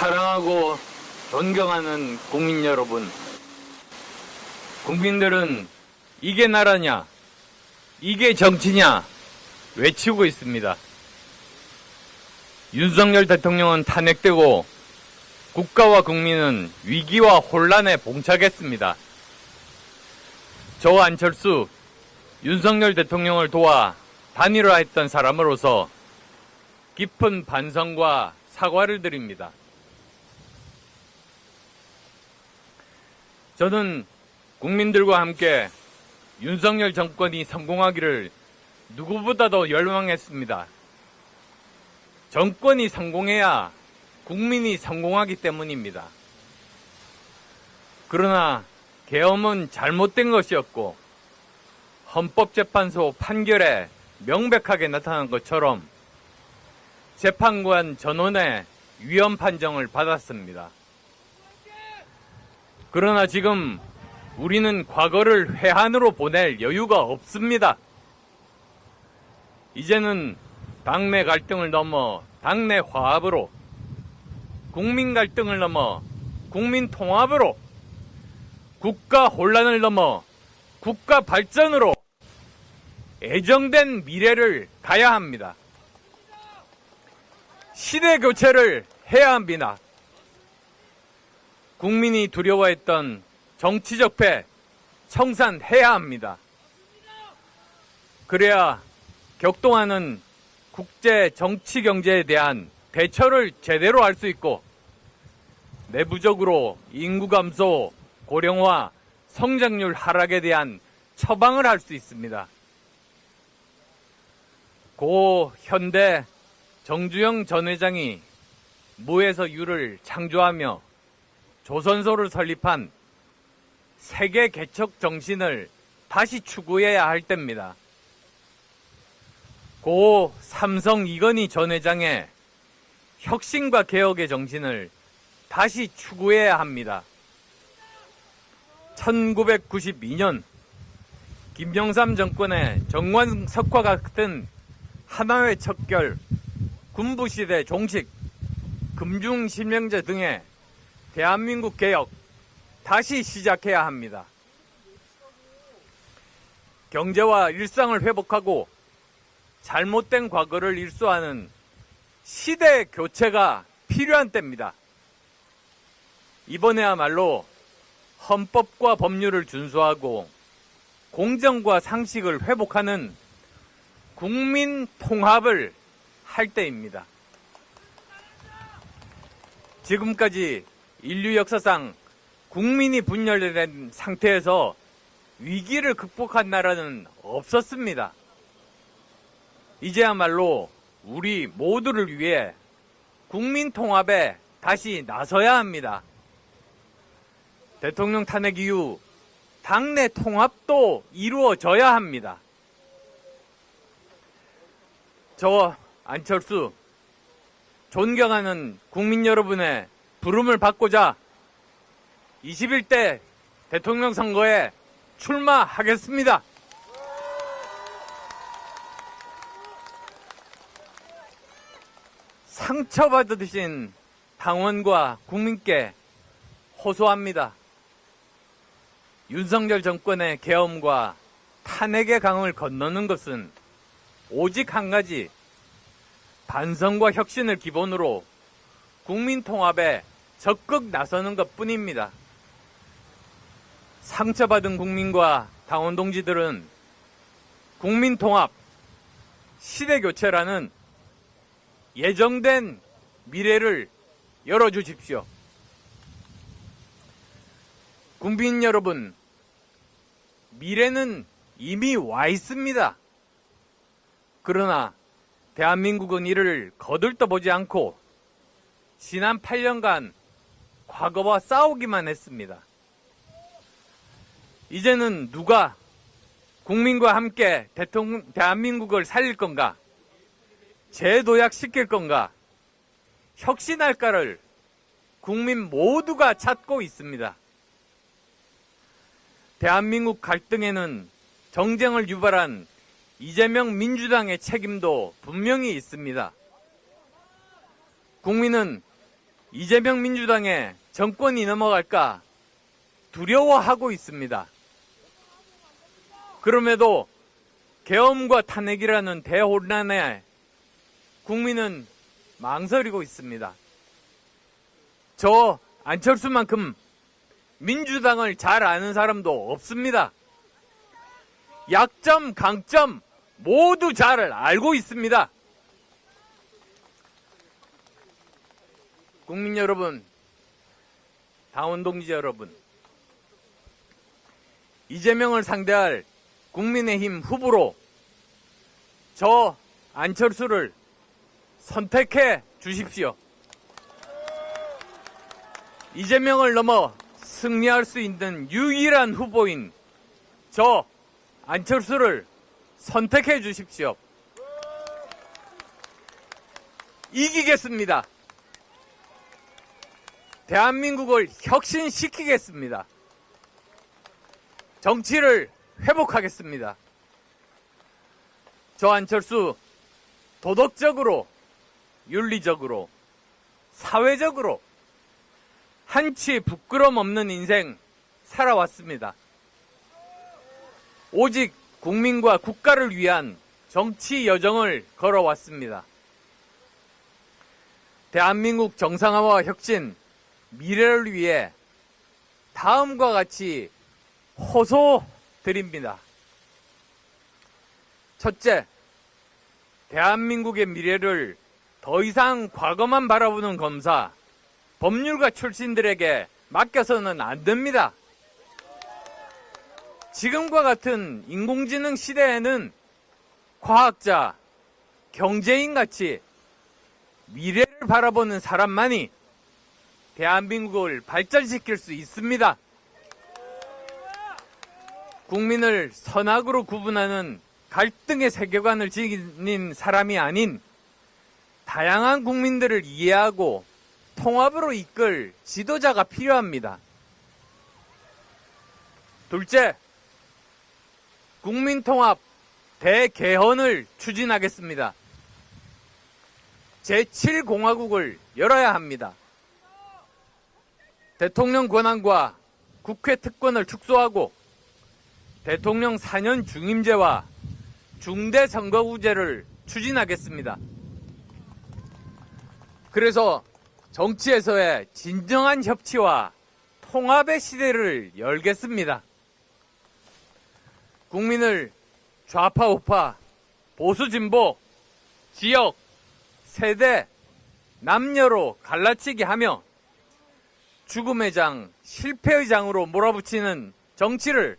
사랑하고 존경하는 국민 여러분, 국민들은 이게 나라냐, 이게 정치냐 외치고 있습니다. 윤석열 대통령은 탄핵되고 국가와 국민은 위기와 혼란에 봉착했습니다. 저 안철수, 윤석열 대통령을 도와 단일화했던 사람으로서 깊은 반성과 사과를 드립니다. 저는 국민들과 함께 윤석열 정권이 성공하기를 누구보다도 열망했습니다. 정권이 성공해야 국민이 성공하기 때문입니다. 그러나 계엄은 잘못된 것이었고 헌법재판소 판결에 명백하게 나타난 것처럼 재판관 전원의 위헌 판정을 받았습니다. 그러나 지금 우리는 과거를 회한으로 보낼 여유가 없습니다. 이제는 당내 갈등을 넘어 당내 화합으로, 국민 갈등을 넘어 국민 통합으로, 국가 혼란을 넘어 국가 발전으로 애정된 미래를 가야 합니다. 시대 교체를 해야 합니다. 국민이 두려워했던 정치적 패 청산해야 합니다. 그래야 격동하는 국제 정치 경제에 대한 대처를 제대로 할 수 있고 내부적으로 인구 감소, 고령화, 성장률 하락에 대한 처방을 할 수 있습니다. 고 현대 정주영 전 회장이 무에서 유를 창조하며 조선소를 설립한 세계 개척 정신을 다시 추구해야 할 때입니다. 고 삼성 이건희 전 회장의 혁신과 개혁의 정신을 다시 추구해야 합니다. 1992년 김영삼 정권의 정관석화 같은 하나회 척결, 군부시대 종식, 금중실명제 등의 대한민국 개혁 다시 시작해야 합니다. 경제와 일상을 회복하고 잘못된 과거를 일소하는 시대 교체가 필요한 때입니다. 이번에야말로 헌법과 법률을 준수하고 공정과 상식을 회복하는 국민 통합을 할 때입니다. 지금까지 인류 역사상 국민이 분열된 상태에서 위기를 극복한 나라는 없었습니다. 이제야말로 우리 모두를 위해 국민 통합에 다시 나서야 합니다. 대통령 탄핵 이후 당내 통합도 이루어져야 합니다. 저 안철수, 존경하는 국민 여러분의 부름을 받고자 21대 대통령 선거에 출마하겠습니다. 상처받으신 당원과 국민께 호소합니다. 윤석열 정권의 계엄과 탄핵의 강을 건너는 것은 오직 한 가지, 반성과 혁신을 기본으로 국민 통합에 적극 나서는 것뿐입니다. 상처받은 국민과 당원 동지들은 국민 통합, 시대 교체라는 예정된 미래를 열어주십시오. 국민 여러분, 미래는 이미 와 있습니다. 그러나 대한민국은 이를 거들떠보지 않고 지난 8년간 과거와 싸우기만 했습니다. 이제는 누가 국민과 함께 대한민국을 살릴 건가? 재도약시킬 건가? 혁신할까를 국민 모두가 찾고 있습니다. 대한민국 갈등에는 정쟁을 유발한 이재명 민주당의 책임도 분명히 있습니다. 국민은 이재명 민주당의 정권이 넘어갈까 두려워하고 있습니다. 그럼에도 계엄과 탄핵이라는 대혼란에 국민은 망설이고 있습니다. 저 안철수만큼 민주당을 잘 아는 사람도 없습니다. 약점, 강점 모두 잘 알고 있습니다. 국민 여러분, 당원 동지 여러분, 이재명을 상대할 국민의힘 후보로 저 안철수를 선택해 주십시오. 이재명을 넘어 승리할 수 있는 유일한 후보인 저 안철수를 선택해 주십시오. 이기겠습니다. 대한민국을 혁신시키겠습니다. 정치를 회복하겠습니다. 저 안철수 도덕적으로, 윤리적으로, 사회적으로 한치 부끄럼 없는 인생 살아왔습니다. 오직 국민과 국가를 위한 정치 여정을 걸어왔습니다. 대한민국 정상화와 혁신, 미래를 위해 다음과 같이 호소드립니다. 첫째, 대한민국의 미래를 더 이상 과거만 바라보는 검사, 법률가 출신들에게 맡겨서는 안 됩니다. 지금과 같은 인공지능 시대에는 과학자, 경제인같이 미래를 바라보는 사람만이 대한민국을 발전시킬 수 있습니다. 국민을 선악으로 구분하는 갈등의 세계관을 지닌 사람이 아닌 다양한 국민들을 이해하고 통합으로 이끌 지도자가 필요합니다. 둘째, 국민통합 대개헌을 추진하겠습니다. 제7공화국을 열어야 합니다. 대통령 권한과 국회 특권을 축소하고 대통령 4년 중임제와 중대선거구제를 추진하겠습니다. 그래서 정치에서의 진정한 협치와 통합의 시대를 열겠습니다. 국민을 좌파, 우파, 보수, 진보, 지역, 세대, 남녀로 갈라치게 하며 죽음의 장, 실패의 장으로 몰아붙이는 정치를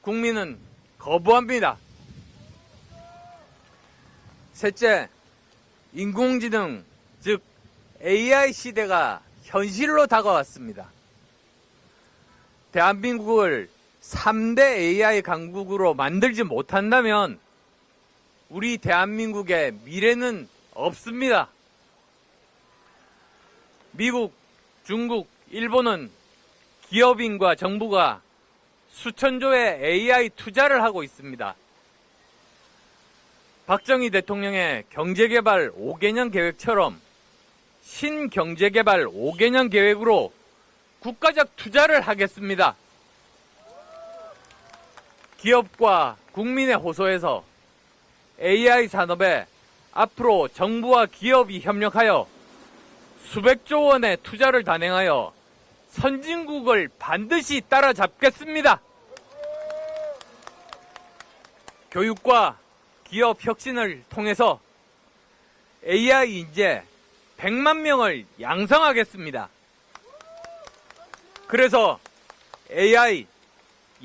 국민은 거부합니다. 셋째, 인공지능, 즉 AI 시대가 현실로 다가왔습니다. 대한민국을 3대 AI 강국으로 만들지 못한다면 우리 대한민국의 미래는 없습니다. 미국, 중국, 일본은 기업인과 정부가 수천조의 AI 투자를 하고 있습니다. 박정희 대통령의 경제개발 5개년 계획처럼 신경제개발 5개년 계획으로 국가적 투자를 하겠습니다. 기업과 국민의 호소에서 AI 산업에 앞으로 정부와 기업이 협력하여 수백조 원의 투자를 단행하여 선진국을 반드시 따라잡겠습니다. 교육과 기업 혁신을 통해서 AI 인재 100만 명을 양성하겠습니다. 그래서 AI,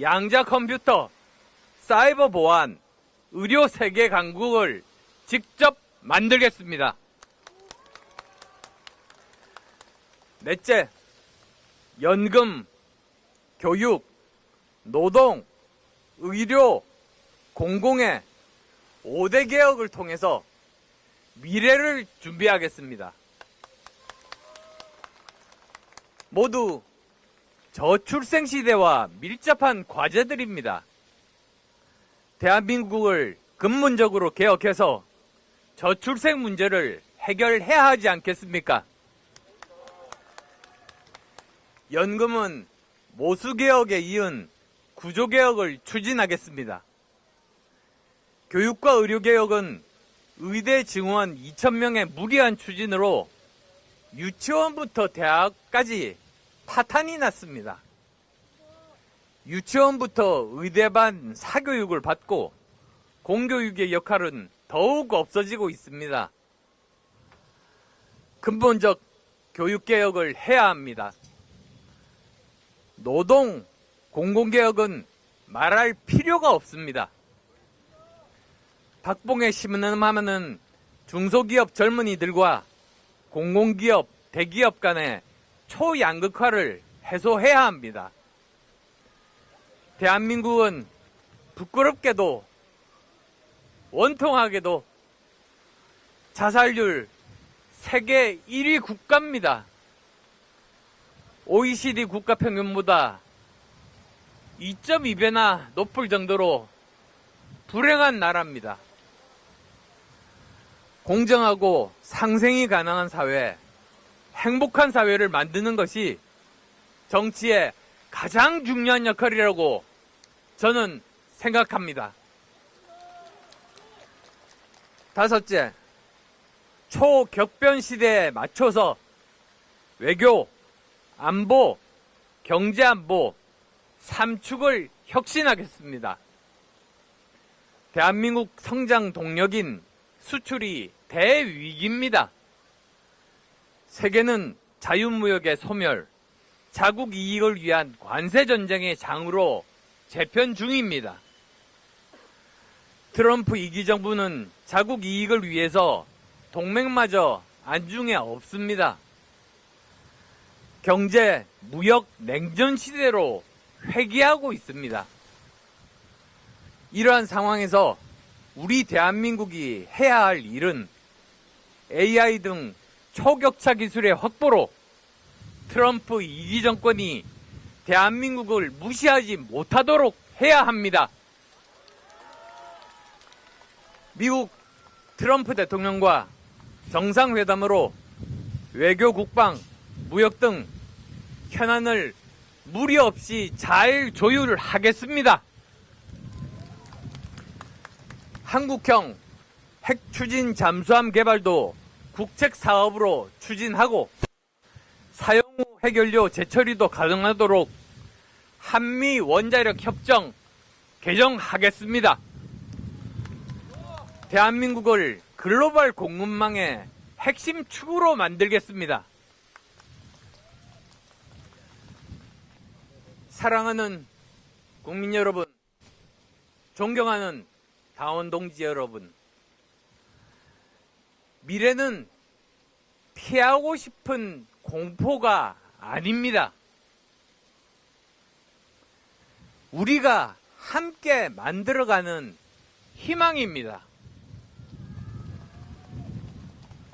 양자 컴퓨터, 사이버 보안, 의료 세계 강국을 직접 만들겠습니다. 넷째, 연금, 교육, 노동, 의료, 공공의 5대 개혁을 통해서 미래를 준비하겠습니다. 모두 저출생 시대와 밀접한 과제들입니다. 대한민국을 근본적으로 개혁해서 저출생 문제를 해결해야 하지 않겠습니까? 연금은 모수개혁에 이은 구조개혁을 추진하겠습니다. 교육과 의료개혁은 의대 증원 2,000명의 무리한 추진으로 유치원부터 대학까지 파탄이 났습니다. 유치원부터 의대반 사교육을 받고 공교육의 역할은 더욱 없어지고 있습니다. 근본적 교육개혁을 해야 합니다. 노동, 공공개혁은 말할 필요가 없습니다. 박봉에 심음하면은 중소기업 젊은이들과 공공기업, 대기업 간의 초양극화를 해소해야 합니다. 대한민국은 부끄럽게도 원통하게도 자살률 세계 1위 국가입니다. OECD 국가 평균보다 2.2배나 높을 정도로 불행한 나라입니다. 공정하고 상생이 가능한 사회, 행복한 사회를 만드는 것이 정치의 가장 중요한 역할이라고 저는 생각합니다. 다섯째, 초격변 시대에 맞춰서 외교, 안보, 경제안보 3축을 혁신하겠습니다. 대한민국 성장 동력인 수출이 대위기입니다. 세계는 자유무역의 소멸, 자국 이익을 위한 관세전쟁의 장으로 재편 중입니다. 트럼프 2기 정부는 자국 이익을 위해서 동맹마저 안중에 없습니다. 경제, 무역, 냉전 시대로 회귀하고 있습니다. 이러한 상황에서 우리 대한민국이 해야 할 일은 AI 등 초격차 기술의 확보로 트럼프 2기 정권이 대한민국을 무시하지 못하도록 해야 합니다. 미국 트럼프 대통령과 정상회담으로 외교, 국방, 무역 등 현안을 무리 없이 잘 조율하겠습니다. 한국형 핵 추진 잠수함 개발도 국책 사업으로 추진하고 사용 후 핵연료 재처리도 가능하도록 한미 원자력 협정 개정하겠습니다. 대한민국을 글로벌 공급망의 핵심 축으로 만들겠습니다. 사랑하는 국민 여러분, 존경하는 당원 동지 여러분, 미래는 피하고 싶은 공포가 아닙니다. 우리가 함께 만들어가는 희망입니다.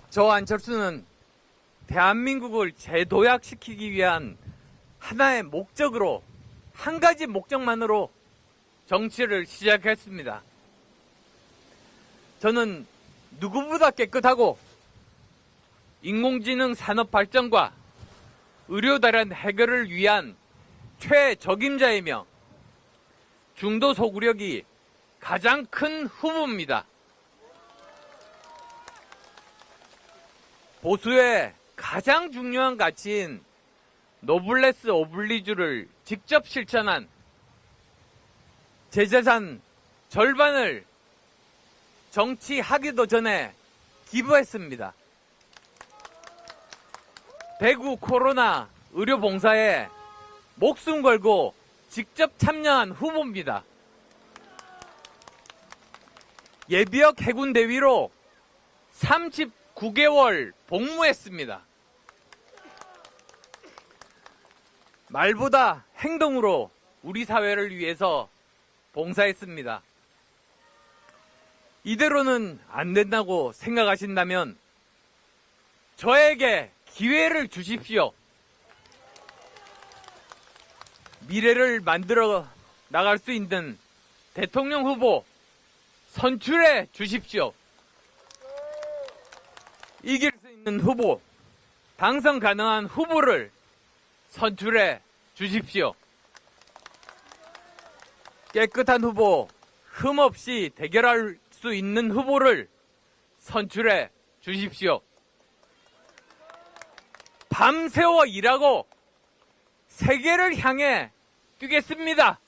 저 안철수는 대한민국을 재도약시키기 위한 하나의 목적으로, 한 가지 목적만으로 정치를 시작했습니다. 저는 누구보다 깨끗하고 인공지능 산업 발전과 의료다란 해결을 위한 최적임자이며 중도 소구력이 가장 큰 후보입니다. 보수의 가장 중요한 가치인 노블레스 오블리주를 직접 실천한 제 재산 절반을 정치하기도 전에 기부했습니다. 대구 코로나 의료봉사에 목숨 걸고 직접 참여한 후보입니다. 예비역 해군 대위로 39개월 복무했습니다. 말보다 행동으로 우리 사회를 위해서 봉사했습니다. 이대로는 안 된다고 생각하신다면 저에게 기회를 주십시오. 미래를 만들어 나갈 수 있는 대통령 후보 선출해 주십시오. 이길 수 있는 후보, 당선 가능한 후보를 선출해 주십시오. 깨끗한 후보, 흠없이 대결할 수 있는 후보를 선출해 주십시오. 밤새워 일하고 세계를 향해 뛰겠습니다.